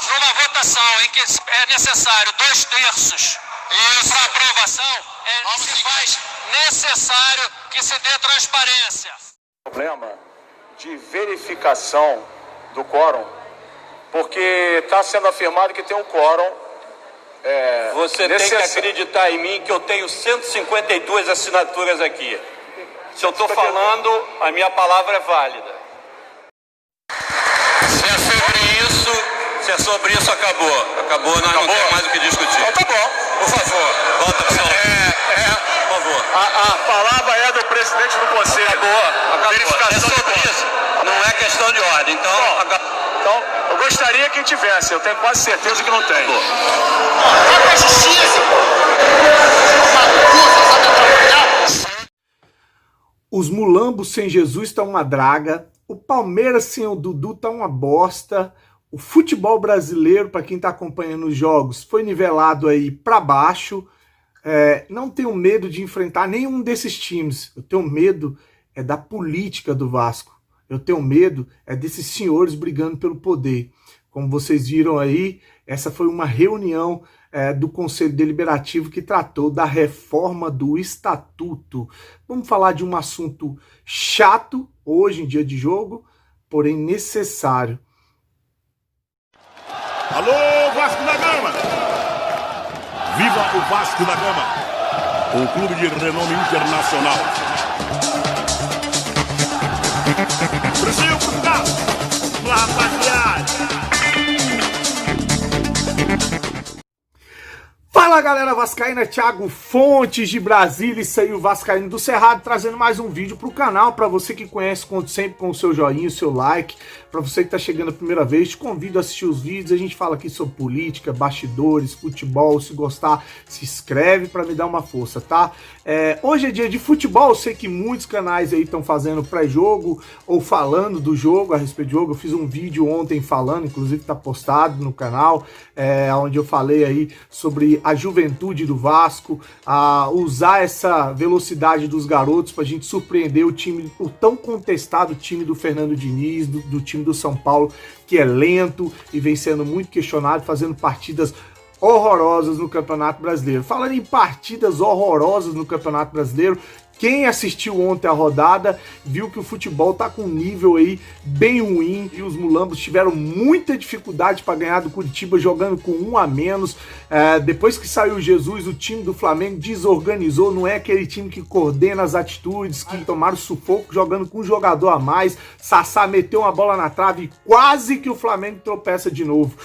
Numa votação em que é necessário 2/3 para aprovação, se faz necessário que se dê transparência. Problema de verificação do quórum, porque está sendo afirmado que tem um quórum. Você tem que acreditar em mim que eu tenho 152 assinaturas aqui. Se eu estou falando, a minha palavra é válida. Se é sobre isso, acabou. Acabou, nós não temos mais o que discutir. Então, tá bom. Por favor, volta para o salão. Por favor. A palavra é do presidente do conselho. Acabou. Verificação é sobre isso. Não é questão de ordem. Então, eu gostaria que tivesse. Eu tenho quase certeza que não tem. Os mulambos sem Jesus estão uma draga. O Palmeiras sem o Dudu tá uma bosta. O futebol brasileiro, para quem está acompanhando os jogos, foi nivelado aí para baixo. Não tenho medo de enfrentar nenhum desses times. Eu tenho medo da política do Vasco. Eu tenho medo desses senhores brigando pelo poder. Como vocês viram aí, essa foi uma reunião do Conselho Deliberativo que tratou da reforma do Estatuto. Vamos falar de um assunto chato hoje em dia de jogo, porém necessário. Alô, Vasco da Gama! Viva o Vasco da Gama! Um clube de renome internacional. Brasil, Portugal! Vamos lá, rapaziada! Fala galera vascaína, Thiago Fontes de Brasília, isso aí, o Vascaíno do Cerrado, trazendo mais um vídeo pro canal. Para você que conhece, conto sempre com o seu joinha, o seu like. Para você que tá chegando a primeira vez, te convido a assistir os vídeos. A gente fala aqui sobre política, bastidores, futebol. Se gostar, se inscreve para me dar uma força, tá? Hoje é dia de futebol, eu sei que muitos canais aí estão fazendo pré-jogo ou falando do jogo, a respeito do jogo. Eu fiz um vídeo ontem falando, inclusive tá postado no canal, onde eu falei aí sobre a juventude do Vasco, a usar essa velocidade dos garotos para a gente surpreender o time, o tão contestado time do Fernando Diniz, do time do São Paulo, que é lento e vem sendo muito questionado, fazendo partidas horrorosas no Campeonato Brasileiro. Falando em partidas horrorosas no Campeonato Brasileiro, quem assistiu ontem a rodada viu que o futebol tá com um nível aí bem ruim e os mulambos tiveram muita dificuldade para ganhar do Curitiba jogando com um a menos. Depois que saiu o Jesus, o time do Flamengo desorganizou, não é aquele time que coordena as atitudes, que tomaram sufoco jogando com um jogador a mais. Sassá meteu uma bola na trave e quase que o Flamengo tropeça de novo.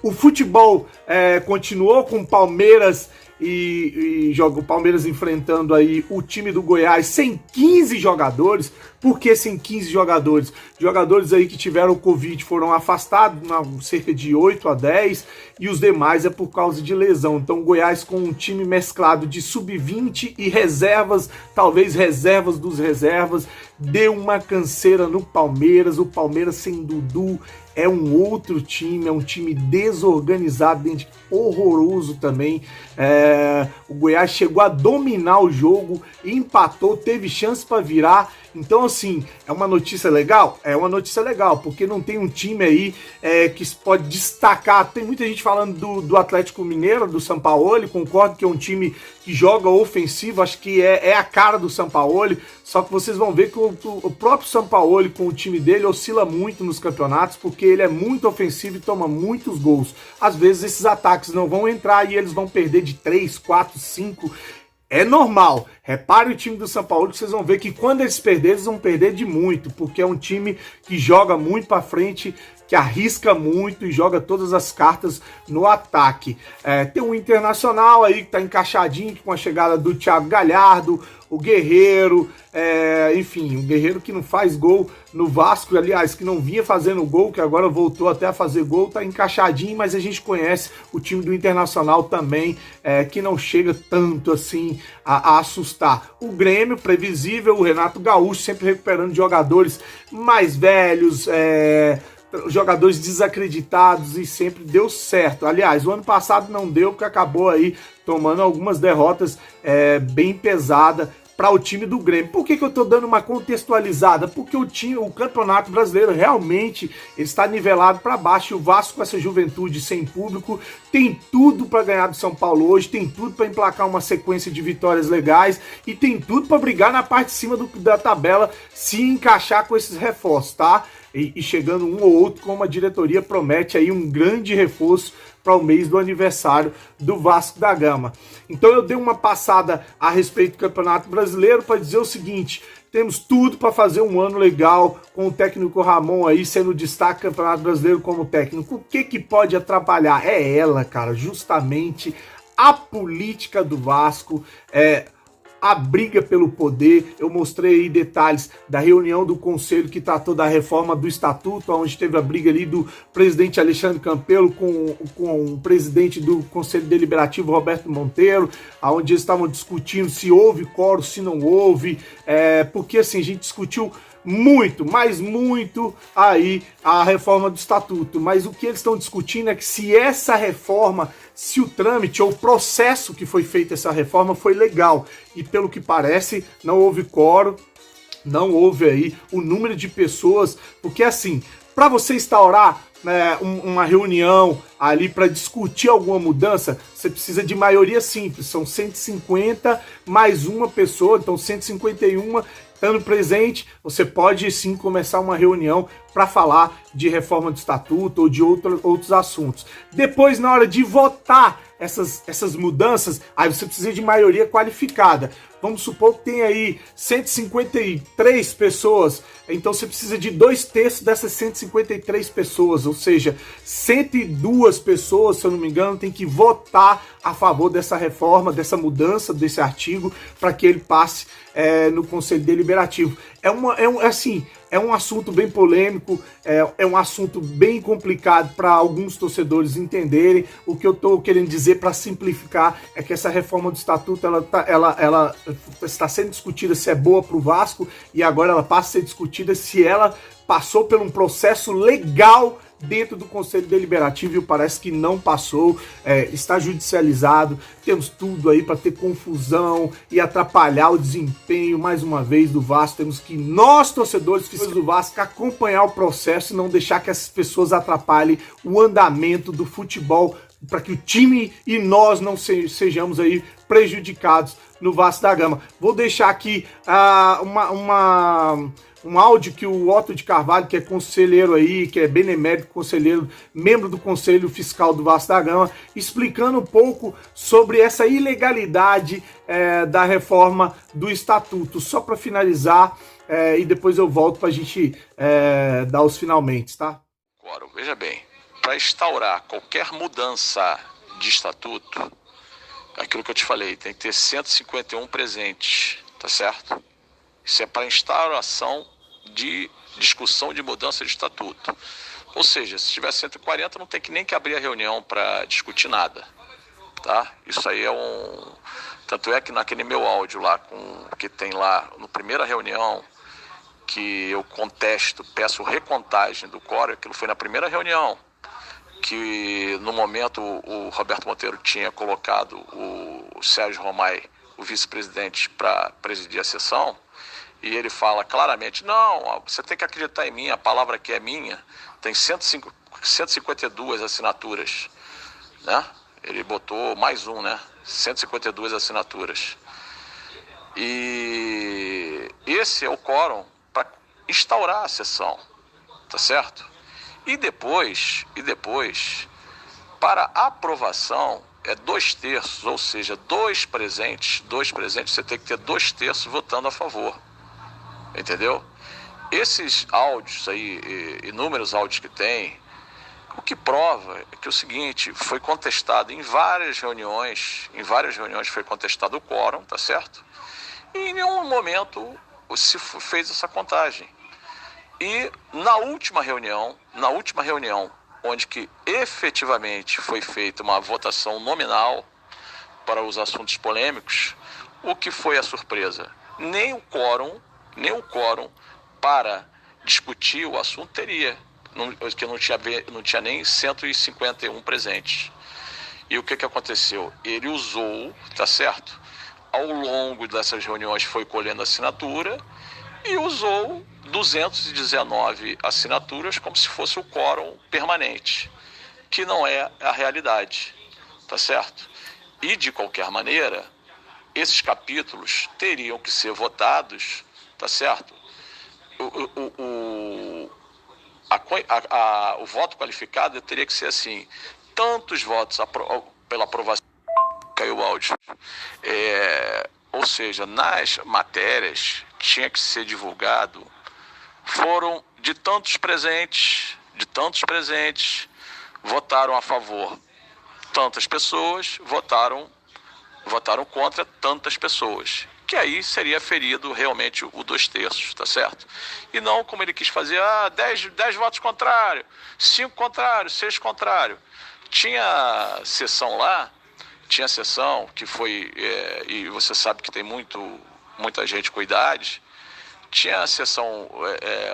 O futebol continuou com o Palmeiras e joga o Palmeiras enfrentando aí o time do Goiás sem 15 jogadores. Por que sem 15 jogadores? Jogadores aí que tiveram Covid foram afastados, cerca de 8 a 10, e os demais é por causa de lesão. Então o Goiás com um time mesclado de sub-20 e reservas, talvez reservas dos reservas, deu uma canseira no Palmeiras. O Palmeiras sem Dudu é um outro time, é um time desorganizado, horroroso também. O Goiás chegou a dominar o jogo, empatou, teve chance para virar. Então, assim, é uma notícia legal? É uma notícia legal, porque não tem um time aí que se pode destacar. Tem muita gente falando do Atlético Mineiro, do Sampaoli, concordo que é um time que joga ofensivo, acho que é a cara do Sampaoli, só que vocês vão ver que o próprio Sampaoli com o time dele oscila muito nos campeonatos, porque ele é muito ofensivo e toma muitos gols. Às vezes esses ataques não vão entrar e eles vão perder de 3, 4, 5... É normal, repare o time do São Paulo que vocês vão ver que quando eles perderem, eles vão perder de muito, porque é um time que joga muito para frente, que arrisca muito e joga todas as cartas no ataque. Tem um Internacional aí que tá encaixadinho com a chegada do Thiago Galhardo, o Guerreiro, enfim, o Guerreiro que não faz gol no Vasco, aliás, que não vinha fazendo gol, que agora voltou até a fazer gol, tá encaixadinho, mas a gente conhece o time do Internacional também, que não chega tanto assim a assustar. O Grêmio, previsível, o Renato Gaúcho sempre recuperando jogadores mais velhos, jogadores desacreditados, e sempre deu certo. Aliás, o ano passado não deu, porque acabou aí tomando algumas derrotas bem pesadas para o time do Grêmio. Por que eu tô dando uma contextualizada? Porque o Campeonato Brasileiro realmente está nivelado para baixo, e o Vasco, com essa juventude sem público, tem tudo para ganhar do São Paulo hoje, tem tudo para emplacar uma sequência de vitórias legais e tem tudo para brigar na parte de cima da tabela, se encaixar com esses reforços, tá? E chegando um ou outro, como a diretoria promete aí, um grande reforço para o mês do aniversário do Vasco da Gama. Então eu dei uma passada a respeito do Campeonato Brasileiro para dizer o seguinte: temos tudo para fazer um ano legal, com o técnico Ramon aí sendo destaque do Campeonato Brasileiro como técnico. O que pode atrapalhar? É ela, cara, justamente a política do Vasco, a briga pelo poder. Eu mostrei aí detalhes da reunião do conselho que tratou da reforma do estatuto, onde teve a briga ali do presidente Alexandre Campelo com o presidente do Conselho Deliberativo, Roberto Monteiro, onde eles estavam discutindo se houve quórum, se não houve, porque assim, a gente discutiu muito, mas muito aí a reforma do estatuto, mas o que eles estão discutindo é que se essa reforma, se o trâmite ou o processo que foi feito essa reforma foi legal, e pelo que parece não houve quórum, não houve aí o número de pessoas, porque assim, para você instaurar uma reunião ali para discutir alguma mudança, você precisa de maioria simples, são 150 mais uma pessoa, então 151 estando presente, você pode sim começar uma reunião para falar de reforma do estatuto ou de outros assuntos. Depois, na hora de votar essas mudanças, aí você precisa de maioria qualificada. Vamos supor que tem aí 153 pessoas, então você precisa de 2/3 dessas 153 pessoas, ou seja, 102 pessoas, se eu não me engano, tem que votar a favor dessa reforma, dessa mudança, desse artigo, para que ele passe no Conselho Deliberativo. É um assunto bem polêmico, é um assunto bem complicado para alguns torcedores entenderem. O que eu estou querendo dizer, para simplificar, é que essa reforma do estatuto ela está sendo discutida se é boa para o Vasco, e agora ela passa a ser discutida se ela passou por um processo legal dentro do Conselho Deliberativo, e parece que não passou, está judicializado. Temos tudo aí para ter confusão e atrapalhar o desempenho, mais uma vez, do Vasco. Temos que, nós, torcedores do Vasco, acompanhar o processo e não deixar que essas pessoas atrapalhem o andamento do futebol, para que o time e nós não sejamos aí prejudicados no Vasco da Gama. Vou deixar aqui um áudio que o Otto de Carvalho, que é conselheiro aí, que é benemérito conselheiro, membro do Conselho Fiscal do Vasco da Gama, explicando um pouco sobre essa ilegalidade da reforma do estatuto. Só para finalizar, e depois eu volto para a gente dar os finalmente, tá? Agora, veja bem, para instaurar qualquer mudança de estatuto, aquilo que eu te falei, tem que ter 151 presentes, tá certo? Isso é para instauração de discussão de mudança de estatuto. Ou seja, se tiver 140, não tem que nem que abrir a reunião para discutir nada, tá? Isso aí tanto é que naquele meu áudio lá, que tem lá, na primeira reunião, que eu contesto, peço recontagem do quórum, aquilo foi na primeira reunião, que no momento o Roberto Monteiro tinha colocado o Sérgio Romay, o vice-presidente, para presidir a sessão, e ele fala claramente: não, você tem que acreditar em mim, a palavra aqui é minha. Tem 152 assinaturas, né? Ele botou mais 152 assinaturas. E esse é o quórum para instaurar a sessão, tá certo? E depois, para aprovação, é 2/3, ou seja, dois presentes, você tem que ter 2/3 votando a favor. Entendeu? Esses áudios aí, inúmeros áudios que tem, o que prova é que o seguinte, foi contestado em várias reuniões foi contestado o quórum, tá certo? E em nenhum momento se fez essa contagem. E na última reunião, onde que efetivamente foi feita uma votação nominal para os assuntos polêmicos, o que foi a surpresa? Nem o quórum para discutir o assunto teria, porque não tinha nem 151 presentes. E o que aconteceu? Ele usou, tá certo? ao longo dessas reuniões foi colhendo assinatura e usou 219 assinaturas como se fosse o quórum permanente, que não é a realidade, tá certo? E, de qualquer maneira, esses capítulos teriam que ser votados, tá certo? O voto qualificado teria que ser assim, tantos votos pela aprovação, caiu o áudio, ou seja, nas matérias que tinha que ser divulgado, foram de tantos presentes, votaram a favor tantas pessoas, votaram contra tantas pessoas, que aí seria ferido realmente o 2/3, tá certo? E não como ele quis fazer, 10 votos contrários, 5 contrários, 6 contrários. Tinha sessão lá, que foi, e você sabe que tem muita gente com idade, tinha a sessão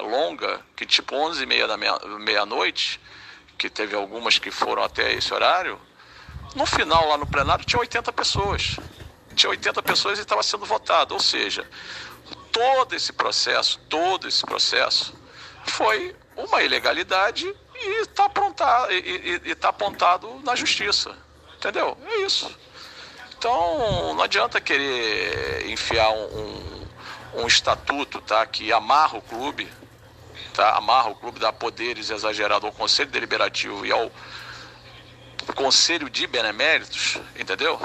longa, que tipo 11h30 da meia-noite, que teve algumas que foram até esse horário. No final, lá no plenário, tinha 80 pessoas. Tinha 80 pessoas e estava sendo votado. Ou seja, todo esse processo foi uma ilegalidade e está apontado na justiça. Entendeu? É isso. Então, não adianta querer enfiar um estatuto, tá, que amarra o clube, dá poderes exagerados ao Conselho Deliberativo e ao Conselho de Beneméritos, entendeu?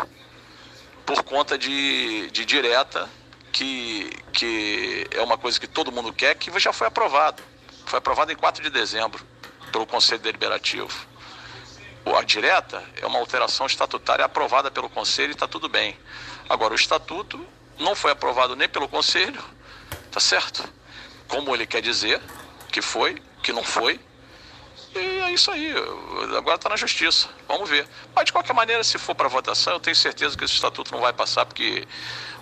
Por conta de direta, que é uma coisa que todo mundo quer, que já foi aprovado. Foi aprovado em 4 de dezembro pelo Conselho Deliberativo. A direta é uma alteração estatutária aprovada pelo Conselho e está tudo bem. Agora, o estatuto não foi aprovado nem pelo Conselho, tá certo? Como ele quer dizer que foi, que não foi. E é isso aí, agora está na justiça, vamos ver. Mas de qualquer maneira, se for para votação, eu tenho certeza que esse estatuto não vai passar, porque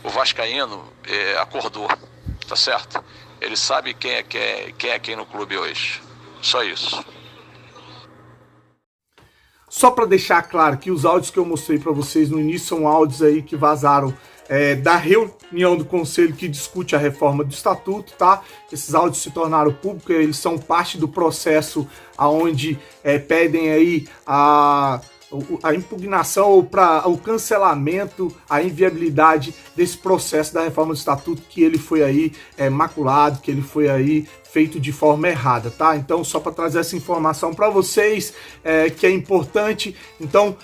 o vascaíno acordou, tá certo? Ele sabe quem é quem no clube hoje, só isso. Só para deixar claro que os áudios que eu mostrei para vocês no início são áudios aí que vazaram da reunião do Conselho que discute a reforma do Estatuto, tá? Esses áudios se tornaram públicos, eles são parte do processo aonde pedem aí a impugnação ou para o cancelamento, a inviabilidade desse processo da reforma do Estatuto, que ele foi aí maculado, que ele foi aí feito de forma errada, tá? Então, só para trazer essa informação para vocês, que é importante, então,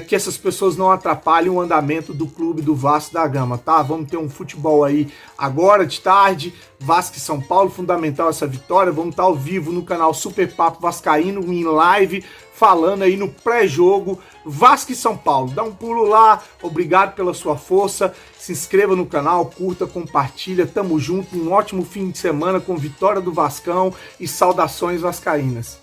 que essas pessoas não atrapalhem o andamento do clube do Vasco da Gama, tá? Vamos ter um futebol aí agora de tarde, Vasco e São Paulo, fundamental essa vitória, vamos estar ao vivo no canal Super Papo Vascaíno, em live, falando aí no pré-jogo, Vasco e São Paulo. Dá um pulo lá, obrigado pela sua força, se inscreva no canal, curta, compartilha, tamo junto, um ótimo fim de semana com vitória do Vascão e saudações vascaínas.